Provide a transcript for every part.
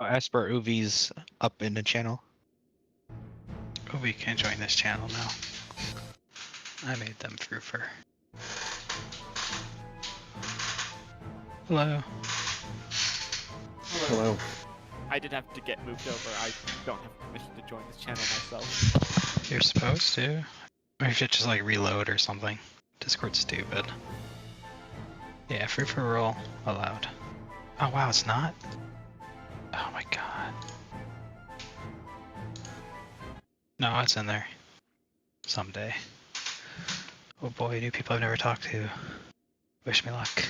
Esper Uvi's up in the channel. Uvi can't join this channel now. I made them froofer. Hello. Hello. I did have to get moved over. I don't have permission to join this channel myself. You're supposed to. Or you should just like reload or something. Discord's stupid. Yeah, froofer roll allowed. Oh wow, it's not? Oh my god. No, it's in there. Someday. Oh boy, new people I've never talked to. Wish me luck.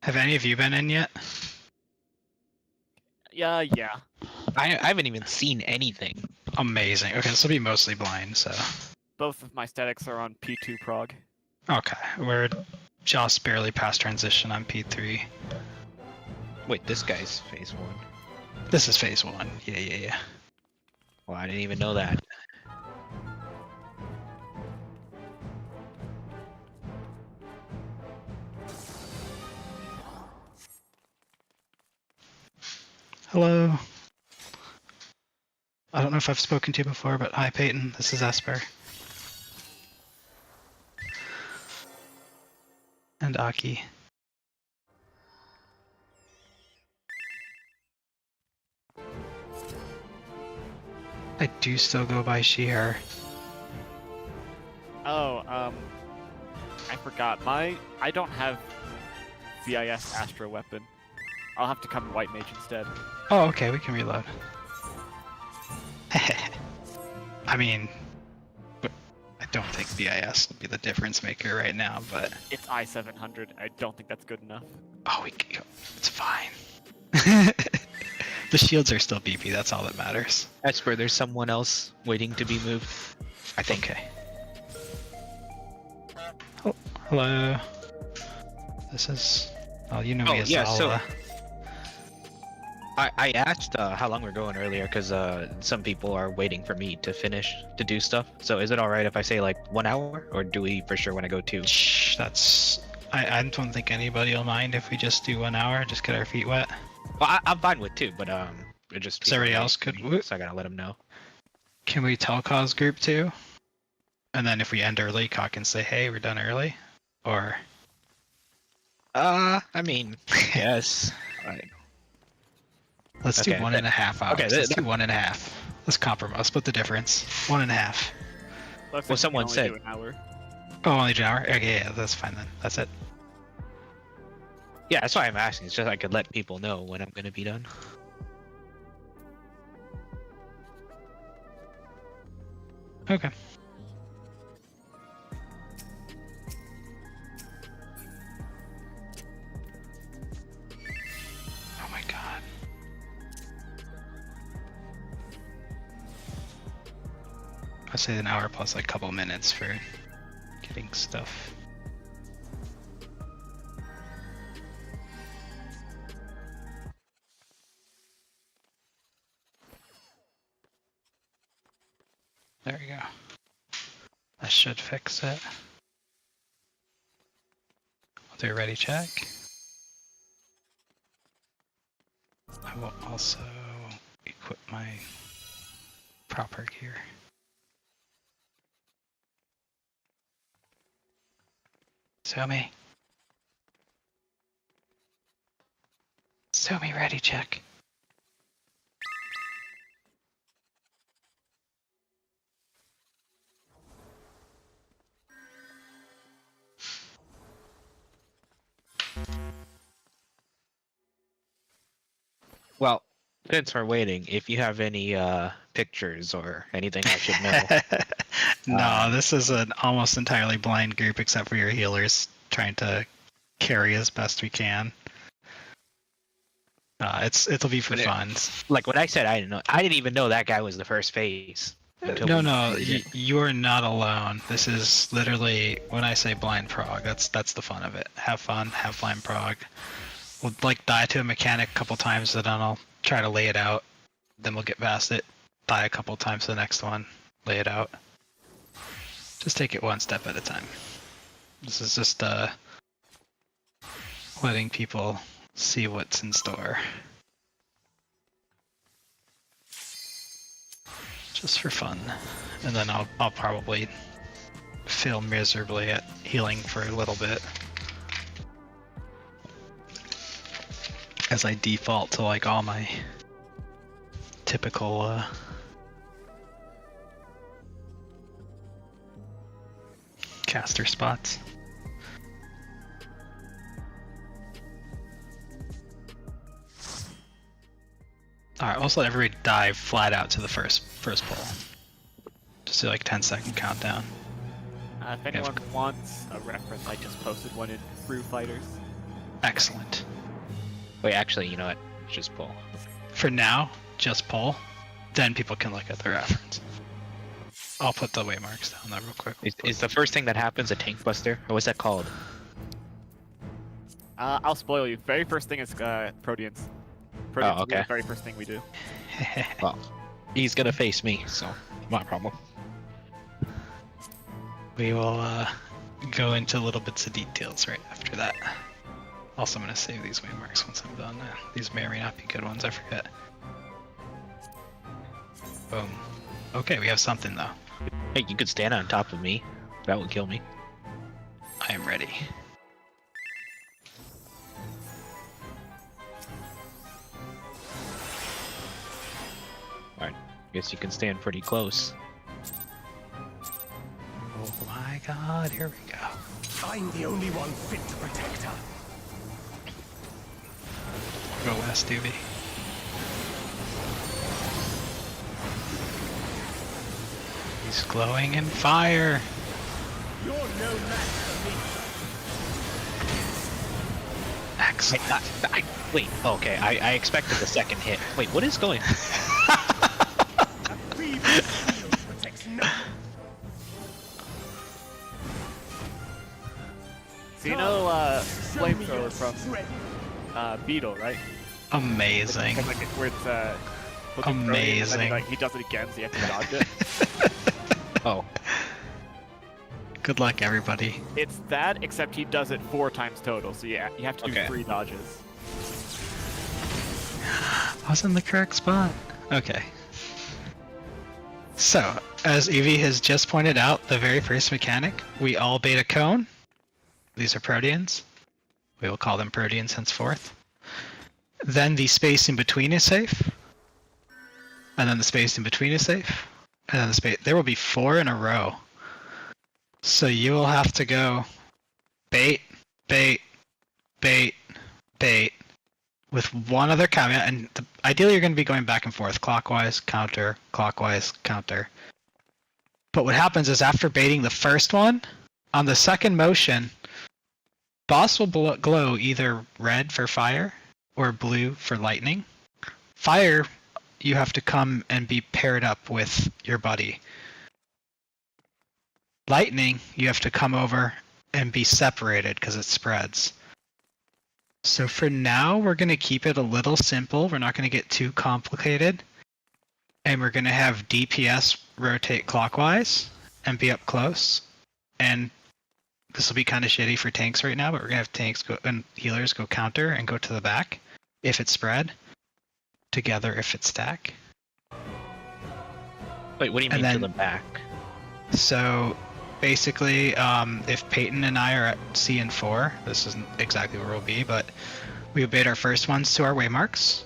Have any of you been in yet? Yeah. I haven't even seen anything. Amazing. Okay, this will be mostly blind, so. Both of my statics are on P2 prog. Okay, we're just barely past transition on P3. Wait, this guy's phase 1. This is phase 1. Yeah. Well, I didn't even know that. Hello. I don't know if I've spoken to you before, but hi Peyton, this is Esper. And Aki. I do still go by she, her. Oh, I forgot. I don't have VIS Astro Weapon. I'll have to come in White Mage instead. Oh, okay, we can reload. I mean, I don't think VIS will be the difference maker right now, but... It's I-700. I don't think that's good enough. Oh, it's fine. The shields are still BP, that's all that matters. Esper, there's someone else waiting to be moved. I think. Okay. Oh, hello. This is... Oh, you know me as yeah, Zala. I asked how long we're going earlier because some people are waiting for me to finish to do stuff. So is it alright if I say like 1 hour, or do we for sure want to go 2? Shh, that's... I don't think anybody will mind if we just do 1 hour, just get our feet wet. Well, I'm fine with 2, but it just... So everybody else could... So I gotta let them know. Can we tell Cause Group 2? And then if we end early, Ka can say, hey, we're done early? Or... I mean, yes. Alright. Let's do 1.5 hours. Okay, let's do 1.5. Let's compromise. Split the difference. 1.5. Looks Well, like someone we can said- only do an hour. Oh, only an hour? Okay, yeah, that's fine then. That's it. Yeah, that's why I'm asking. It's just I could let people know when I'm gonna be done. Okay. Oh my god. I'd say an hour plus like a couple minutes for getting stuff. There we go. That should fix it. I'll do a ready check. I will also equip my proper gear. Sumi. Sumi, ready check. Well, since we're waiting, if you have any pictures or anything I should know. No, this is an almost entirely blind group except for your healers trying to carry as best we can. It'll be for fun. Like when I said I didn't even know that guy was the first phase. No, you're not alone. This is literally when I say blind prog. That's the fun of it. Have fun, have blind prog. We'll like die to a mechanic a couple times, and then I'll try to lay it out. Then we'll get past it. Die a couple times to the next one. Lay it out. Just take it one step at a time. This is just letting people see what's in store. Just for fun. And then I'll probably fail miserably at healing for a little bit. As I default to like all my typical caster spots. Alright, let's let everybody dive flat out to the first pull. Just do like 10-second countdown. If anyone wants a reference, I just posted one in Brew Fighters. Excellent. Wait, actually, you know what? Just pull. For now, just pull. Then people can look at the reference. I'll put the waymarks down there real quick. Is the first thing that happens a tank buster? Or what's that called? I'll spoil you. Very first thing is Proteans. Proteans Oh, okay. is the very first thing we do. Well, he's gonna face me, so not a problem. We will go into little bits of details right after that. Also, I'm going to save these waymarks once I'm done. These may or may not be good ones, I forget. Boom. Okay, we have something though. Hey, you could stand on top of me. That would kill me. I am ready. Alright, guess you can stand pretty close. Oh my god, here we go. I'm the only one fit to protect her. Go west, Doobie. He's glowing in fire. You're no match for me. Excellent. Wait, okay, I expected the second hit. Wait, what is going on? A previous shield protects no. So you know Show me Flamethrower your from strength. Beetle, right? Amazing. Like where it's hooking Proteans, and then, Amazing. he does it again, so you have to dodge it. Oh, Good luck, everybody. It's that, except he does it 4 times total, so yeah, you have to do Okay. 3 dodges. I was in the correct spot. Okay. So, as Evie has just pointed out, the very first mechanic, we all bait a cone. These are Proteans. We will call them Proteans henceforth. Then the space in between is safe. And then the space in between is safe. And then the space. There will be 4 in a row. So you will have to go bait, bait, bait, bait, with one other caveat, and ideally you're going to be going back and forth, clockwise, counter, clockwise, counter. But what happens is after baiting the first one, on the second motion, boss will glow either red for fire or blue for lightning. Fire, you have to come and be paired up with your buddy. Lightning, you have to come over and be separated because it spreads. So for now, we're going to keep it a little simple. We're not going to get too complicated. And we're going to have DPS rotate clockwise and be up close. And this will be kind of shitty for tanks right now, but we're going to have tanks go and healers go counter and go to the back if it's spread. Together if it's stack. wait, what do you And mean to then- the back? So basically, if Peyton and I are at C and 4, this isn't exactly where we'll be, but we bait our first ones to our waymarks,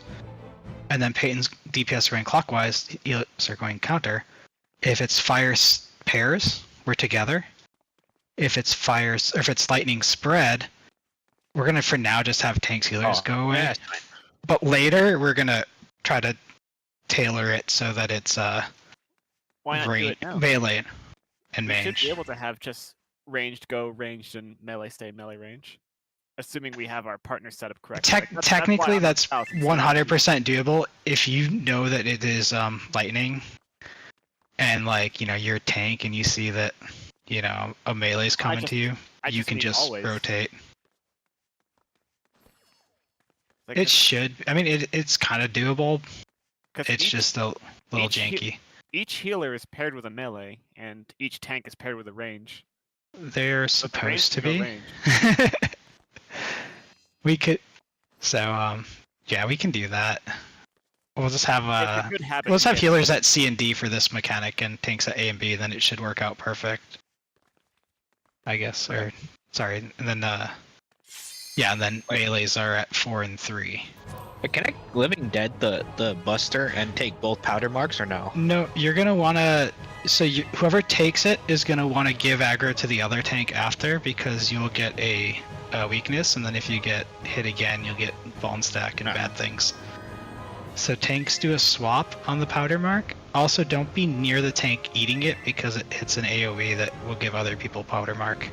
and then Peyton's DPS are going clockwise, healers are going counter. If it's fire pairs, we're together. If it's fires, or if it's lightning spread, we're gonna for now just have tanks healers go away. Yeah, it's fine. But later we're gonna try to tailor it so that it's Why not do it now? melee and We should range. be able to have just ranged go, ranged, and melee stay melee range. Assuming we have our partner set up correctly. Technically, why that's I'm 1000% 100% doable if you know that it is lightning, and like you're a tank and you see that a melee's coming to you, I you can mean just always. rotate. Like, It should. I mean, it's kind of doable. 'cause It's each- just a little each he- janky. each healer is paired with a melee, and each tank is paired with a range. They're But the range supposed to can go be. range. We could. So yeah, we can do that. We'll just have It's a good habit. we'll just to have get. healers at C and D for this mechanic and tanks at A and B. Then it should work out perfect. I guess. Or sorry, and then yeah, and then melees are at 4 and 3. But can I Living Dead the Buster and take both powder marks or no? No, you're gonna wanna. So whoever takes it is gonna want to give aggro to the other tank after, because you'll get a weakness, and then if you get hit again, you'll get bone stack and bad things. So tanks do a swap on the powder mark. Also, don't be near the tank eating it, because it hits an AoE that will give other people powder mark.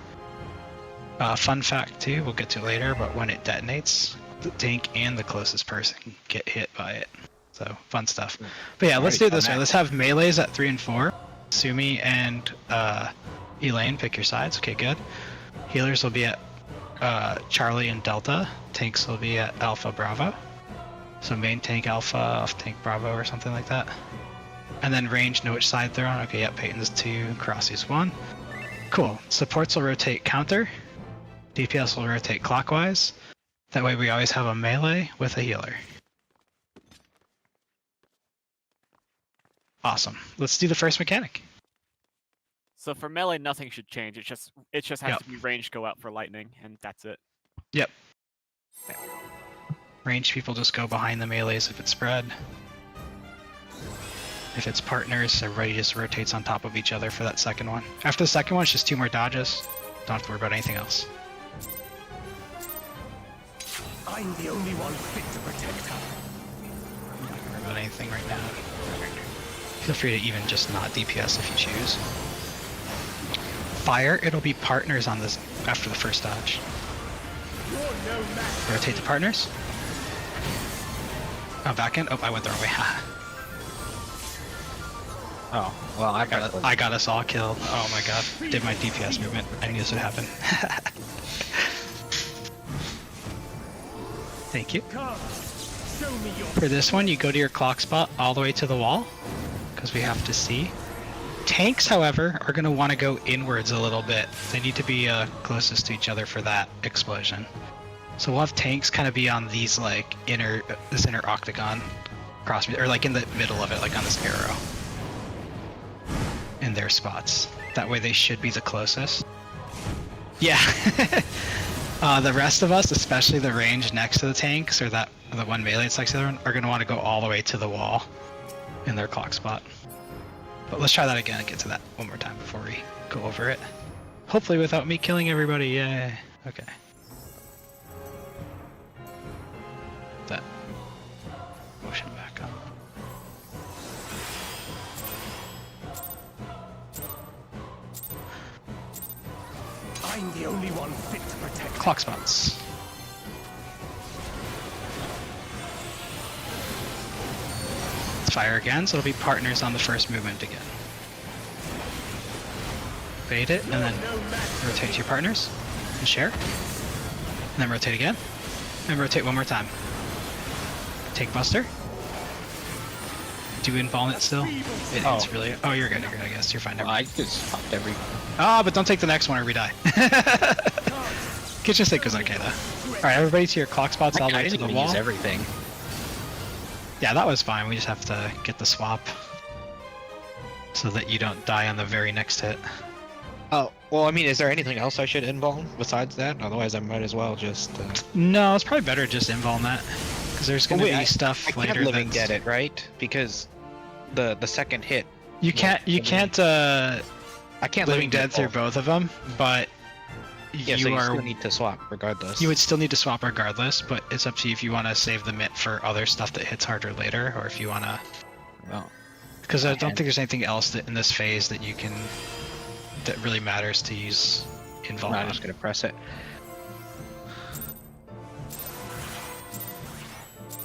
Fun fact too, we'll get to later, but when it detonates, the tank and the closest person get hit by it. So fun stuff. But yeah, let's do it this way. Let's have melees at 3 and 4. Sumi and Elaine, pick your sides. Okay, good. Healers will be at Charlie and Delta. Tanks will be at Alpha Bravo. So main tank Alpha, off tank Bravo, or something like that. And then range, know which side they're on. Okay, yep, Peyton's 2, Crossy's 1. Cool. Supports will rotate counter. DPS will rotate clockwise. That way we always have a melee with a healer. Awesome. Let's do the first mechanic. So for melee, nothing should change. It just has to be range go out for lightning, and that's it. Yep. Range people just go behind the melees if it's spread. If it's partners, everybody just rotates on top of each other for that second one. After the second one, it's just 2 more dodges. Don't have to worry about anything else. I'm the only one fit to protect her. I'm not worried about anything right now. Feel free to even just not DPS if you choose. Fire, it'll be partners on this after the first dodge. You're no match. Rotate to partners. Oh, back end? Oh, I went the wrong way. Oh, well, I got us all killed. Oh my god. Did my DPS movement. I knew this would happen. Thank you. Come, show me your. For this one, you go to your clock spot all the way to the wall, because we have to see. Tanks, however, are going to want to go inwards a little bit. They need to be closest to each other for that explosion. So we'll have tanks kind of be on these like this inner octagon, cross, or like in the middle of it, like on this arrow. In their spots. That way they should be the closest. Yeah. The rest of us, especially the range next to the tanks, or the one melee that's next to the other one, are going to want to go all the way to the wall in their clock spot. But let's try that again and get to that one more time before we go over it. Hopefully without me killing everybody, yay. Okay. That motion back up. I'm the only one fit to protect her. Clock spots. Let's fire again, so it'll be partners on the first movement again. Bait it, and then rotate to your partners, and share. And then rotate again, and rotate one more time. Take Buster. Do invuln it still? It's really... Oh, you're good, I guess. You're fine. Well, I just popped every... Oh, but don't take the next one or we die. Kitchen sink was okay though. Alright, everybody to your clock spots all the way to the wall. Use everything. Yeah, that was fine. We just have to get the swap. So that you don't die on the very next hit. Oh, well, I mean, is there anything else I should invuln besides that? Otherwise, I might as well just... No, it's probably better just invuln that. Because there's going to be stuff I later can't Living that's... Dead it, right? Because the second hit... You can't I can't Living Dead through both of them, but yeah, so you still need to swap regardless. You would still need to swap regardless, but it's up to you if you want to save the mitt for other stuff that hits harder later, or if you want to... Well, because I don't think there's anything else that in this phase that you can... that really matters to use invuln. I'm just going to press it.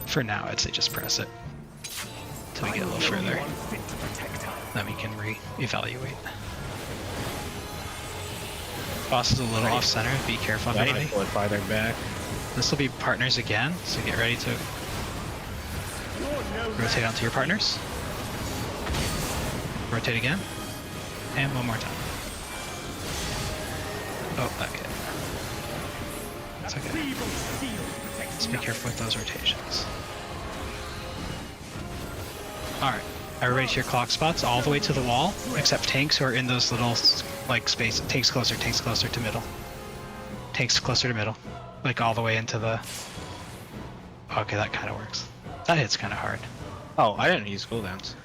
For now, I'd say just press it. Until we get a little further. Then we can re-evaluate. Boss is a little off-center, be careful I need everybody. to pull it farther back. This will be partners again, so get ready to rotate onto your partners. Rotate again. And one more time. Oh, okay. It's okay. Feeble shield protects Just be nothing. careful with those rotations. Alright. Everybody to your clock spots, all the way to the wall, except tanks who are in those little, like, space. Tanks closer to middle. Tanks closer to middle. Like, all the way into the... Okay, that kind of works. That hits kind of hard. Oh, I didn't use cooldowns.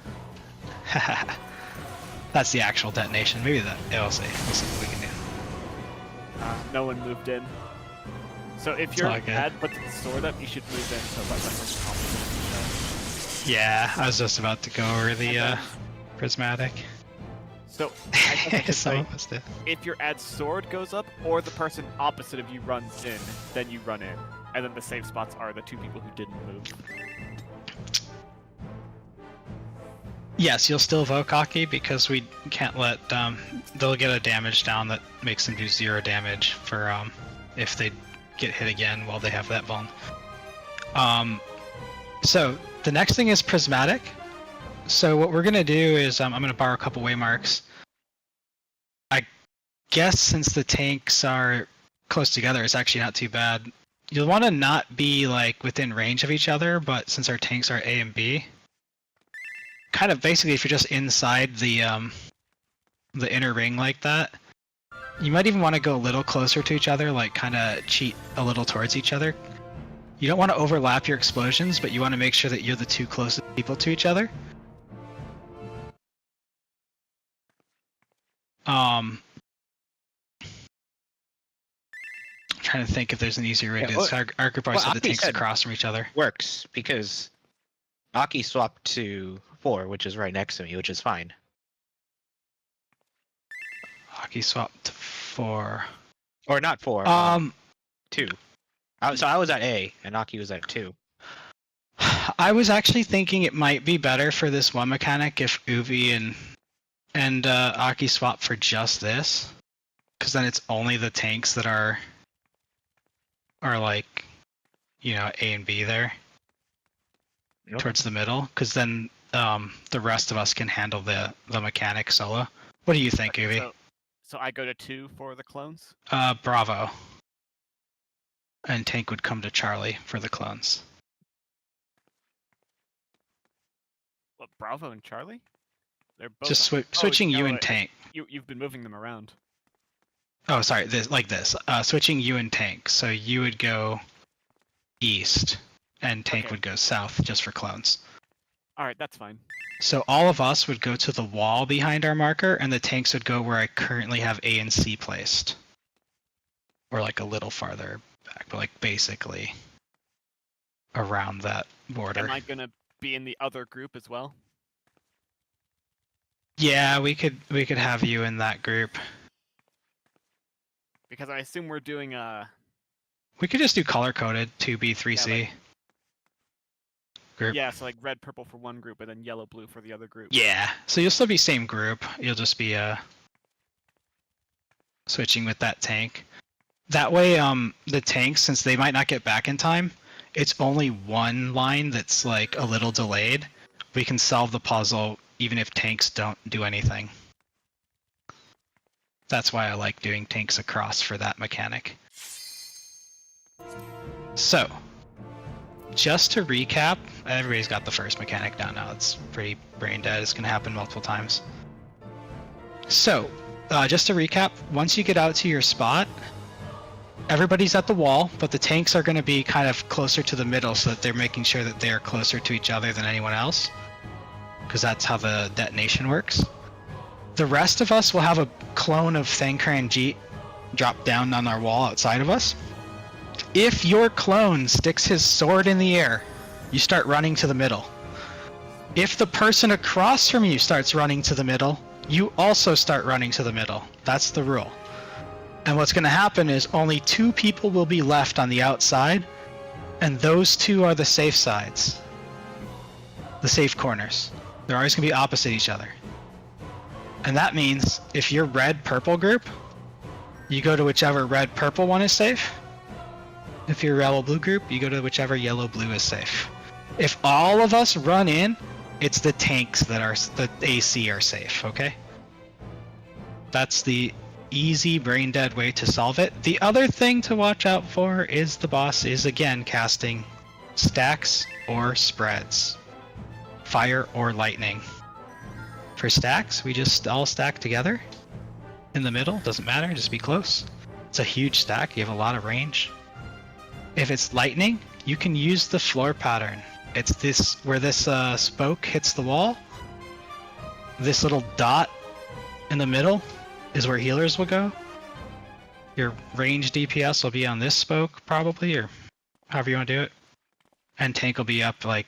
That's the actual detonation. Maybe that. Yeah, we'll see. We'll see what we can do. No one moved in. So if It's your all good. ad puts the sword up, you should move in so like opposite. Yeah, I was just about to go over the prismatic. So I guess I could Some say, of us did. if your ad sword goes up or the person opposite of you runs in, then you run in. And then the safe spots are the two people who didn't move. Yes, you'll still evoke Aki because we can't let they'll get a damage down that makes them do 0 damage for if they get hit again while they have that vuln. So the next thing is prismatic. So what we're gonna do is I'm gonna borrow a couple waymarks. I guess since the tanks are close together, it's actually not too bad. You'll want to not be like within range of each other, but since our tanks are A and B, kind of basically if you're just inside the inner ring like that, you might even want to go a little closer to each other, like kind of cheat a little towards each other. You don't want to overlap your explosions, but you want to make sure that you're the two closest people to each other. I'm trying to think if there's an easier way to do this. Our group always had the Aki tanks said across from each other. Works because Aki swapped to 4, which is right next to me, which is fine. Hockey swapped to 4. Or not 4. 2. So I was at A and Aki was at 2. I was actually thinking it might be better for this one mechanic if Uvi and Aki swap for just this, because then it's only the tanks that are like, you know, A and B there towards the middle, because then the rest of us can handle the mechanic solo. What do you think, Uvi? So I go to 2 for the clones? Bravo. And tank would come to Charlie for the clones. What, Bravo and Charlie? They're both Just switching you and tank. You've been moving them around. Oh, sorry. Switching you and tank. So you would go east, and tank Okay. would go south, just for clones. All right, that's fine. So all of us would go to the wall behind our marker, and the tanks would go where I currently have A and C placed, or like a little farther back, but like basically around that border. Am I gonna be in the other group as well? Yeah, we could have you in that group. Because I assume we're doing We could just do color coded 2B 3C. Yeah, like- group. Yeah, so like red purple for one group and then yellow blue for the other group. Yeah, so you'll still be same group. You'll just be switching with that tank. That way, the tanks, since they might not get back in time, it's only one line that's like a little delayed. We can solve the puzzle even if tanks don't do anything. That's why I like doing tanks across for that mechanic. So, just to recap, everybody's got the first mechanic down now. It's pretty brain dead. It's going to happen multiple times. So, just to recap, once you get out to your spot, everybody's at the wall, but the tanks are going to be kind of closer to the middle so that they're making sure that they are closer to each other than anyone else, because that's how the detonation works. The rest of us will have a clone of Thankran Jeet drop down on our wall outside of us. If your clone sticks his sword in the air, you start running to the middle. If the person across from you starts running to the middle, you also start running to the middle. That's the rule. And what's going to happen is only 2 people will be left on the outside, and those 2 are the safe sides. The safe corners. They're always going to be opposite each other. And that means if you're red-purple group, you go to whichever red-purple one is safe. If you're yellow-blue group, you go to whichever yellow-blue is safe. If all of us run in, it's the tanks that are the AC are safe, okay? That's the easy brain dead way to solve it. The other thing to watch out for is the boss is again casting stacks or spreads, fire or lightning. For stacks, we just all stack together in the middle, doesn't matter, just be close. It's a huge stack, you have a lot of range. If it's lightning, you can use the floor pattern. It's this where this spoke hits the wall. This little dot in the middle is where healers will go. Your range DPS will be on this spoke probably, or however you want to do it. And tank will be up like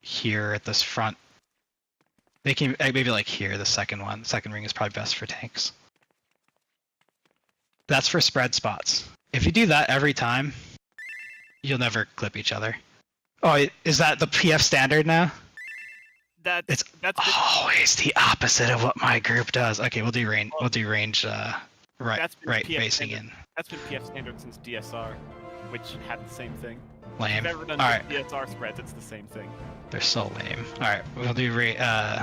here at this front. They can maybe like here, the second one. The second ring is probably best for tanks. That's for spread spots. If you do that every time, you'll never clip each other. Oh, is that the PF standard now? It's always the opposite of what my group does. Okay, we'll do range. We'll do range. Right facing in. That's been PF standard since DSR, which had the same thing. Lame. If you've ever done Alright. DSR spreads, it's the same thing. They're so lame. Alright, we'll do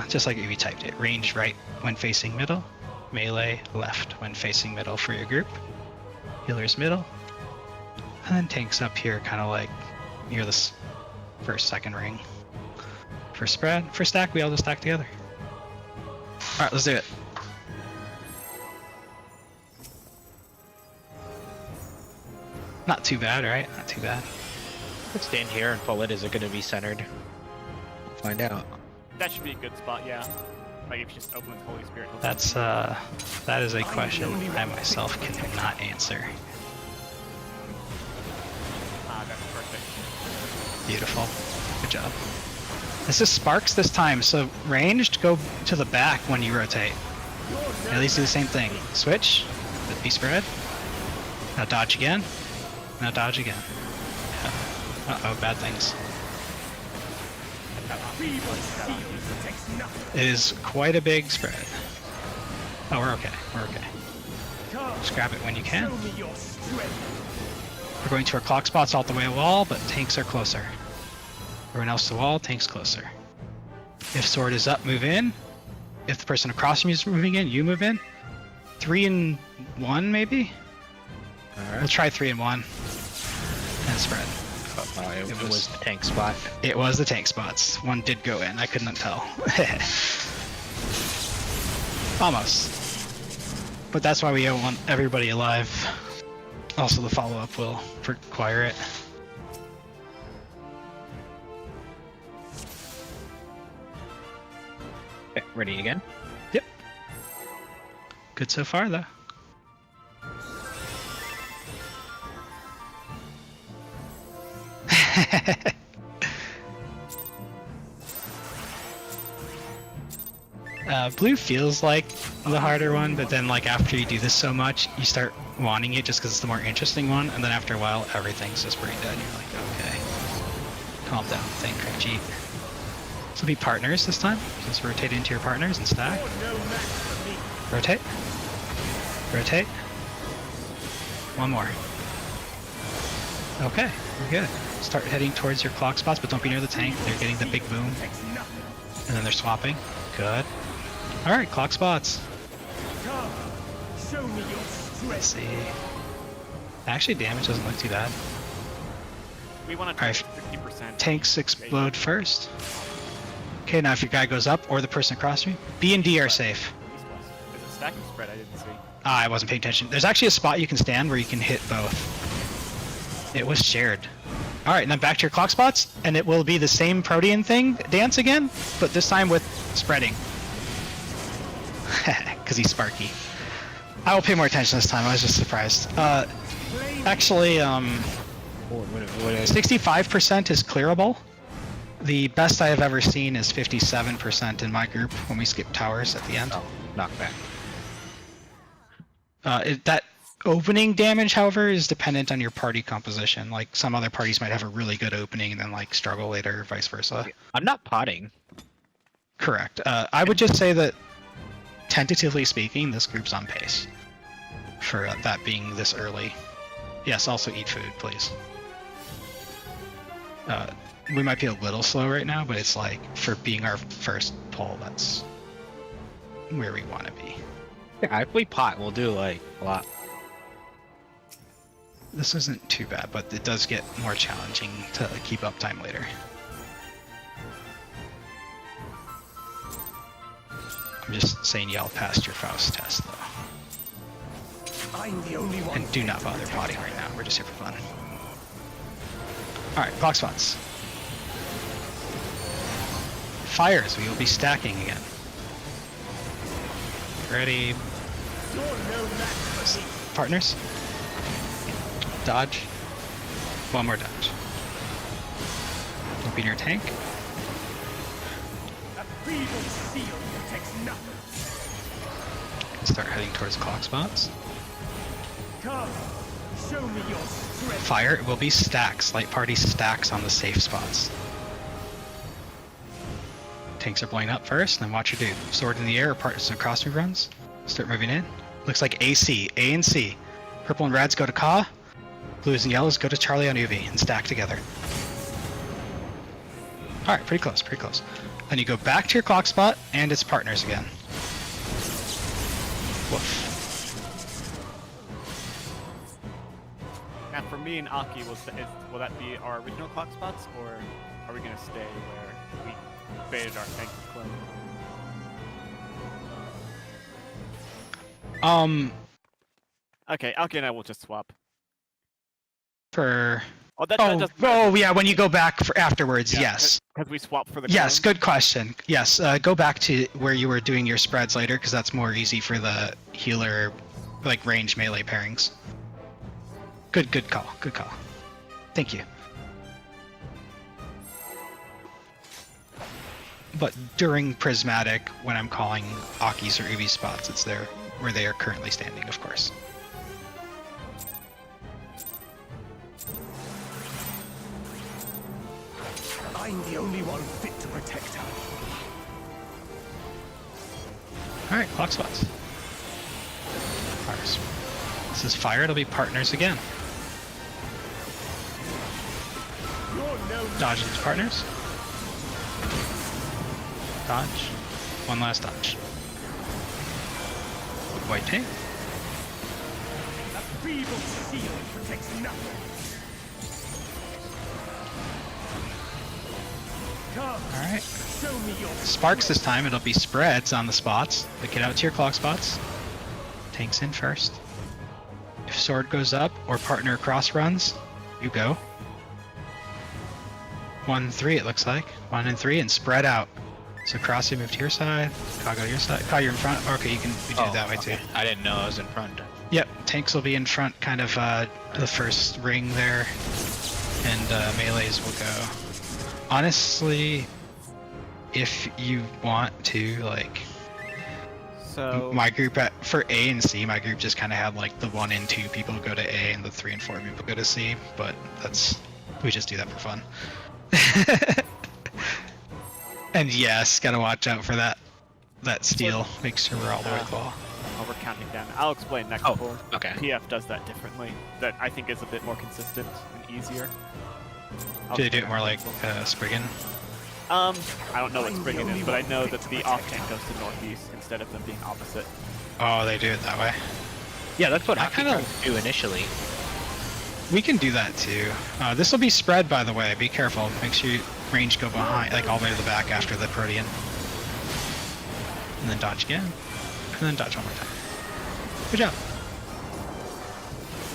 just like we typed it. Range right when facing middle. Melee left when facing middle for your group. Healers middle. And then tanks up here, kind of like near this first, second ring. For spread, for stack, we all just stack together. Alright, let's do it. Not too bad, right? Not too bad. Let's stand here and pull it. Is it going to be centered? We'll find out. That should be a good spot, yeah. Like if you just open with Holy Spirit. That's that is a question I myself cannot answer. Ah, that's perfect. Beautiful. Good job. This is sparks this time, so ranged, go to the back when you rotate. At least do the same thing. Switch, be spread. Now dodge again. Now dodge again. Uh-oh, bad things. It is quite a big spread. Oh, we're okay. We're okay. Just grab it when you can. We're going to our clock spots all the way wall, but tanks are closer. Everyone else to wall, tanks closer. If sword is up, move in. If the person across from you is moving in, you move in. 3 and 1, maybe? Alright. We'll try 3 and 1. And spread. It was the tank spot. It was the tank spots. One did go in. I couldn't tell. Almost. But that's why we want everybody alive. Also, the follow-up will require it. Okay, ready again? Yep. Good so far, though. Blue feels like the harder one, but then like after you do this so much, you start wanting it just because it's the more interesting one, and then after a while, everything's just brain dead. You're like, okay, calm down, think, cheat. So be partners this time. Just rotate into your partners and stack. Rotate. Rotate. One more. Okay, we're good. Start heading towards your clock spots, but don't be near the tank. They're getting the big boom. And then they're swapping. Good. Alright, clock spots. Let's see. Actually, damage doesn't look too bad. We want to try 50%. Tanks explode first. Okay, now if your guy goes up, or the person across me, B and D are safe. Is it stacking spread? I didn't see. I wasn't paying attention. There's actually a spot you can stand where you can hit both. It was shared. Alright, and then back to your clock spots, and it will be the same Protean thing, dance again, but this time with spreading. Because he's Sparky. I will pay more attention this time, I was just surprised. Actually, 65% is clearable. The best I have ever seen is 57% in my group when we skip towers at the end. Oh, knockback. That opening damage, however, is dependent on your party composition. Like some other parties might have a really good opening and then like struggle later, vice versa. I'm not potting. Correct. I would just say that, tentatively speaking, this group's on pace for that being this early. Yes, also eat food, please. We might be a little slow right now, but it's like, for being our first pull, that's where we want to be. Yeah, if we pot, we'll do like a lot. This isn't too bad, but it does get more challenging to keep up time later. I'm just saying y'all passed your Faust test, though. I'm the only one. And do not bother potting right now, we're just here for fun. Alright, clock spots. Fires, we will be stacking again. Ready? You're no match for me. Partners? Dodge. One more dodge. Open your tank. A feeble shield protects nothing. Start heading towards clock spots. Come, show me your strength. Fire, it will be stacks. Light party stacks on the safe spots. Tanks are blowing up first, then watch your dude. Sword in the air, or partners and cross move runs. Start moving in. Looks like AC, A and C. Purple and reds go to Ka. Blues and yellows go to Charlie on Uvi and stack together. Alright, pretty close, pretty close. Then you go back to your clock spot, and it's partners again. Woof. Now for me and Aki, will that be our original clock spots, or are we gonna stay where we baited our tank clone? Okay, Aki and I will just swap. For... Oh, that Oh, doesn't oh yeah, when you go back for afterwards, yes. Because we swap for the Yes, clone? good question. Yes, go back to where you were doing your spreads later, because that's more easy for the healer, like range melee pairings. Good call, good call. Thank you. But during Prismatic, when I'm calling Aki's or Uvi spots, it's there where they are currently standing, of course. I'm the only one fit to protect her. Alright, clock spots. Fires. This is fire, it'll be partners again. You're no Dodge into partners. Dodge. One last dodge. White tank. A feeble shield protects nothing. Come, Alright. show me your Sparks this time, it'll be spreads on the spots. But get out to your clock spots. Tanks in first. If sword goes up or partner cross runs, you go. 1, 3 it looks like. 1 and 3 and spread out. So cross you move to your side. Ka go to your side. Ka, you're in front. Okay, you can do it that way too. I didn't know I was in front. Yep, tanks will be in front, kind of the first ring there, and melees will go. Honestly, if you want to, like, So my group for A and C, my group just kind of had like the 1 and 2 people go to A and the 3 and 4 people go to C, but we just do that for fun. And yes, gotta watch out for that steal. Make sure we're all the way claw. oh, we're counting down. I'll explain next Oh, pull. okay. PF does that differently. That I think is a bit more consistent and easier. Do they do it more like Spriggan? I don't know what Spriggan is, but I know that the off tank goes to northeast instead of them being opposite. Oh, they do it that way. Yeah, that's what I I kinda- kind of do initially. We can do that too. This will be spread, by the way. Be careful. Make sure you range go behind, like all the way to the back after the Protean. And then dodge again. And then dodge one more time. Good job.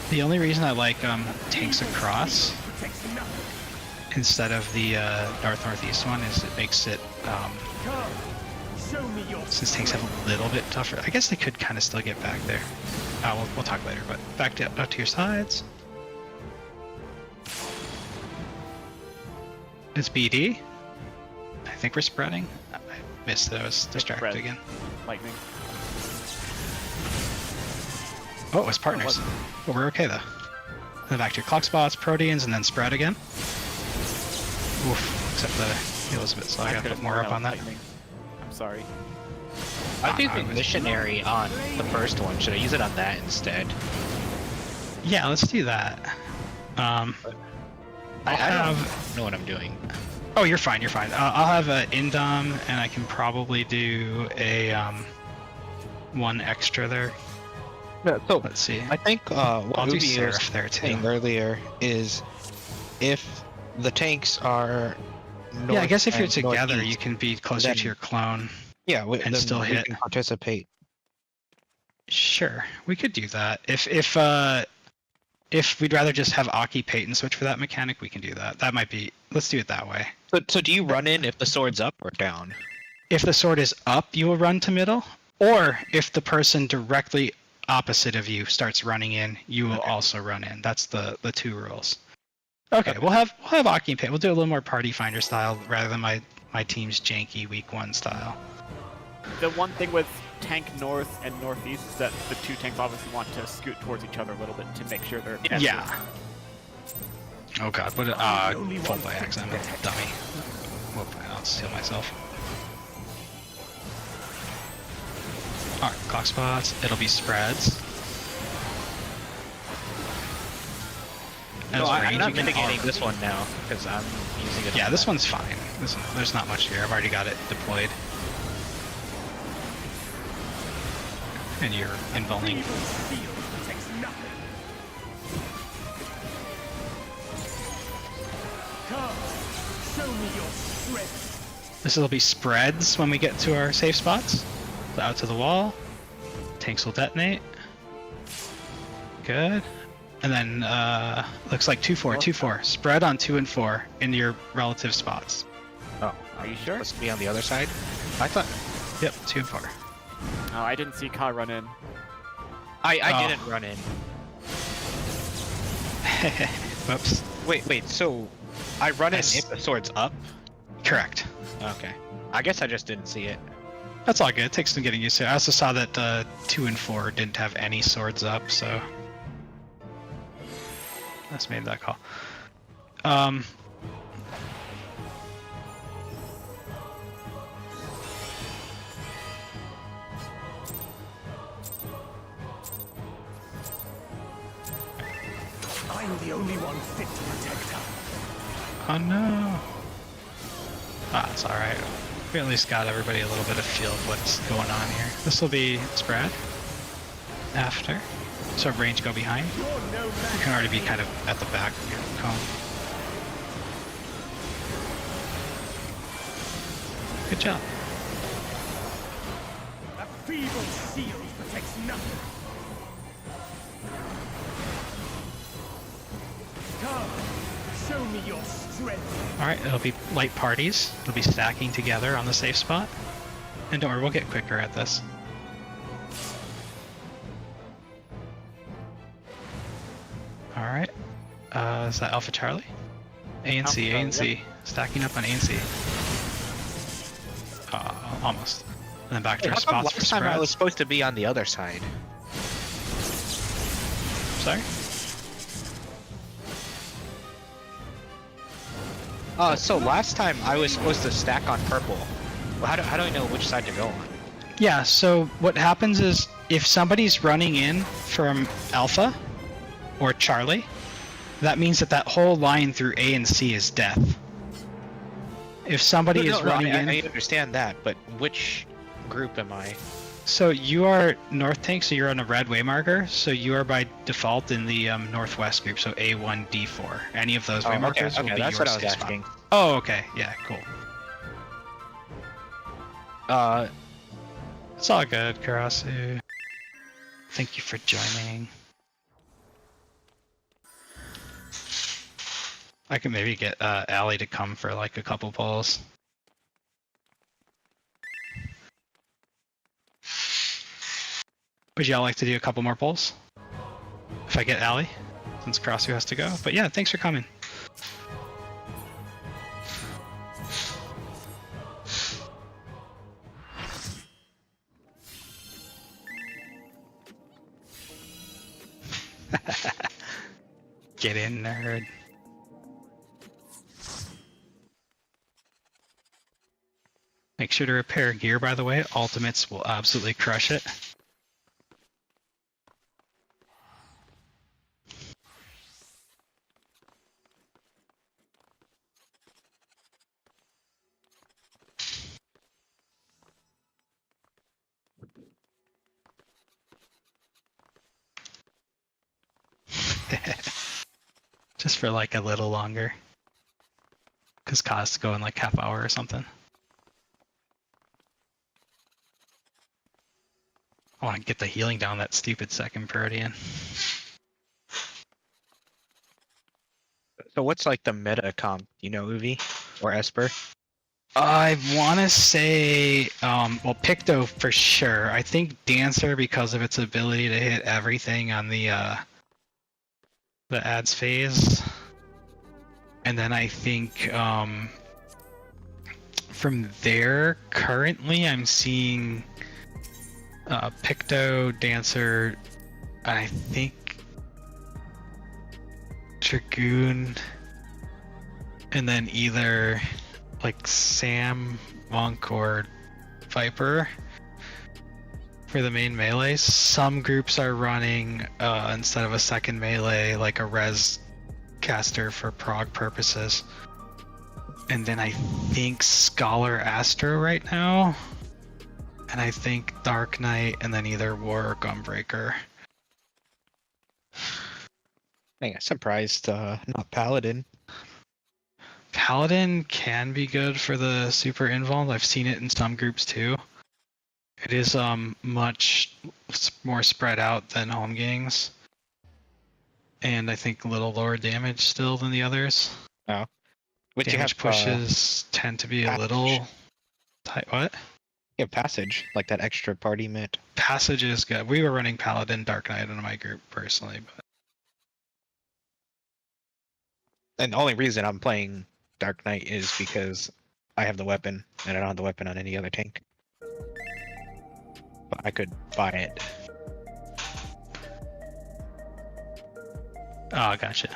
The only reason I like tanks across protects nothing. instead of the north-northeast one is it makes it, Come, show me your since tanks have a little bit tougher. I guess they could kind of still get back there. We'll talk later, but back to up to your sides. It's BD. I think we're spreading. I missed it. I was distracted spread. again. Lightning. Oh, it was partners. But we're okay though. Then back to your clock spots, Proteans, and then spread again. Oof. Except the heal is a bit slow. I gotta could've put more sworn up I on was that. lightning. I'm sorry. I do I think was- missionary on the first one. Should I use it on that instead? Yeah, let's do that. I have. don't know what I'm doing. Oh, you're fine. You're fine. I'll have a Indom, and I can probably do a one extra there. Yeah, so Let's see. I think what I'll do Ubi was Seraph there too. saying earlier is if the tanks are north Yeah, I guess if you're and together, northeast, you can be closer then- to your clone. yeah, and then still we hit. can participate. Sure, we could do that. If we'd rather just have Aki Peyton switch for that mechanic, we can do that. That might be. Let's do it that way. So do you run in if the sword's up or down? If the sword is up, you will run to middle, or if the person directly opposite of you starts running in, you will also run in. That's the two rules. Okay, we'll have Aki and Peyton. We'll do a little more party finder style rather than my team's janky week 1 style. The one thing with tank north and northeast is that the two tanks obviously want to scoot towards each other a little bit to make sure they're. Yeah. Oh god, what full by accident, I'm a dummy. Whoop, I'll steal myself. Alright, clock spots, it'll be spreads. No, I'm not ranging mitigating this one now because I'm using it. Yeah, this one's fine. There's not much here. I've already got it deployed. And you're invulning. This will be spreads when we get to our safe spots. So out to the wall. Tanks will detonate. Good. And then looks like 2-4, 2-4. Spread on 2 and 4 in your relative spots. Oh, Are you sure? supposed to be on the other side? I thought. Yep, 2 and 4. Oh, I didn't see Ka run in. I didn't run in. Whoops. Wait. So I run in Yes. if the sword's up. Correct. Okay. I guess I just didn't see it. That's all good. It takes some getting used to. I also saw that 2 and 4 didn't have any swords up, so that's made that call. I'm the only one fit to protect her. Oh no. Ah, it's alright. We at least got everybody a little bit of feel of what's going on here. This will be spread after. So range go behind. You're no You match. can already be kind of at the back of your cone. Good job. A feeble shield protects nothing. Come, show me your strength. Alright, it'll be light parties. It'll be stacking together on the safe spot. And don't worry, we'll get quicker at this. Alright. Is that Alpha Charlie? A and C, A and C. Stacking up on A and C. Almost. And then back to our How come spots for last time I was spreads. supposed to be on the other side? Sorry? So last time I was supposed to stack on purple. Well, how do I know which side to go on? Yeah, so what happens is if somebody's running in from Alpha or Charlie, that means that whole line through A and C is death. If somebody is running in... I understand that, but which group am I? So you are North Tank, so you're on a red waymarker, so you are by default in the Northwest group, so A1, D4. Any of those waymarkers will be that's your what I was safe spot. asking. Oh, okay. Yeah, cool. It's all good, Karasu. Thank you for joining. I can maybe get Allie to come for like a couple polls. Would y'all like to do a couple more polls? If I get Allie, since Karasu has to go. But yeah, thanks for coming. Get in, nerd. Make sure to repair gear, by the way. Ultimates will absolutely crush it. just for like a little longer. Because costs go in like half hour or something. I want to get the healing down that stupid second Protean. So what's like the meta comp? You know, Uvi or Esper? I want to say, well, Picto for sure. I think Dancer because of its ability to hit everything on the ads phase. And then I think from there, currently I'm seeing Picto, Dancer, and I think Dragoon, and then either like Sam, Monk, or Viper for the main melee. Some groups are running instead of a second melee like a res caster for prog purposes. And then I think Scholar Astro right now. And I think Dark Knight, and then either War or Gunbreaker. I'm surprised not Paladin. Paladin can be good for the super involved. I've seen it in some groups too. It is much more spread out than Home Gangs. And I think a little lower damage still than the others. Oh. But Damage you have pushes tend to be a little tight. What? You have Passage, like that extra party mint. Passage is good. We were running Paladin Dark Knight in my group personally, but And the only reason I'm playing Dark Knight is because I have the weapon, and I don't have the weapon on any other tank. But I could buy it. oh, gotcha.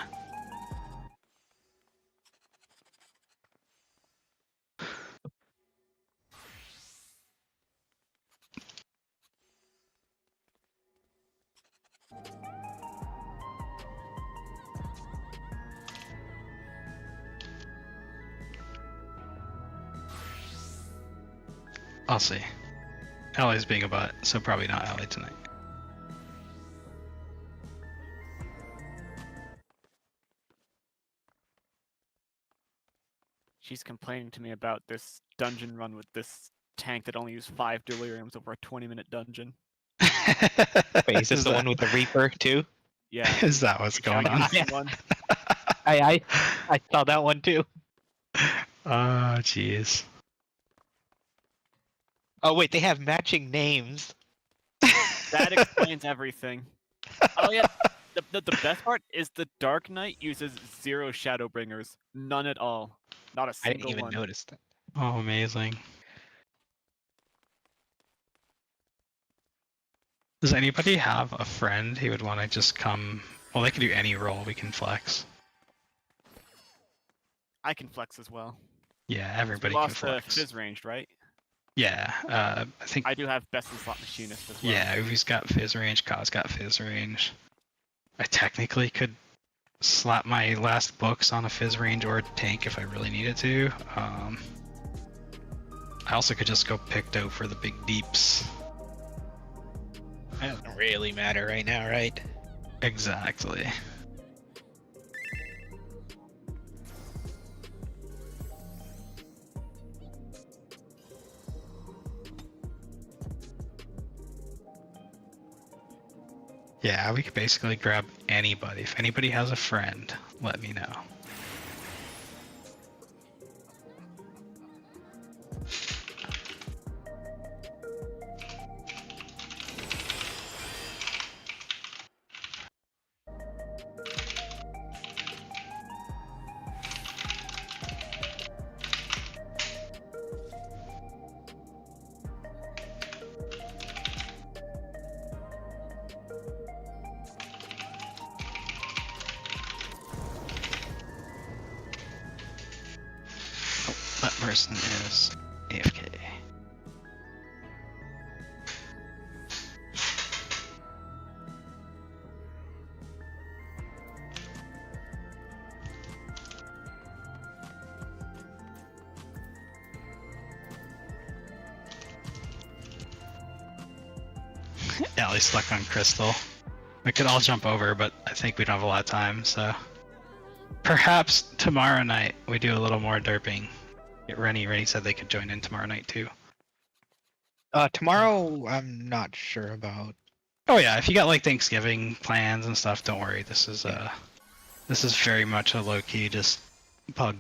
I'll see. Allie's being a butt, so probably not Allie tonight. She's complaining to me about this dungeon run with this tank that only used 5 deliriums over a 20-minute dungeon. Wait, is this the one with the Reaper too? Yeah. Is that what's going on? One. I saw that one too. Oh, jeez. Oh wait, they have matching names. That explains everything. Oh yeah, the best part is the Dark Knight uses 0 Shadowbringers. None at all. Not a I single didn't even one. notice that. Oh, amazing. Does anybody have a friend who would want to just come? Well, they can do any role. We can flex. I can flex as well. Yeah, We everybody can lost the flex. Fizz ranged, right? Yeah, I think. I do have best in slot machinist as well. Yeah, Uvi's got fizz range. Kaz got fizz range. I technically could slap my last books on a fizz range or tank if I really needed to. I also could just go Picto for the big deeps. That doesn't really matter right now, right? Exactly. Yeah, we could basically grab anybody. If anybody has a friend, let me know. That person is AFK. Allie's stuck on Crystal. We could all jump over, but I think we don't have a lot of time, so. Perhaps tomorrow night we do a little more derping. Rennie said they could join in tomorrow night too. Tomorrow, I'm not sure about. Oh yeah, if you got like Thanksgiving plans and stuff, don't worry. This is very much a low key just pug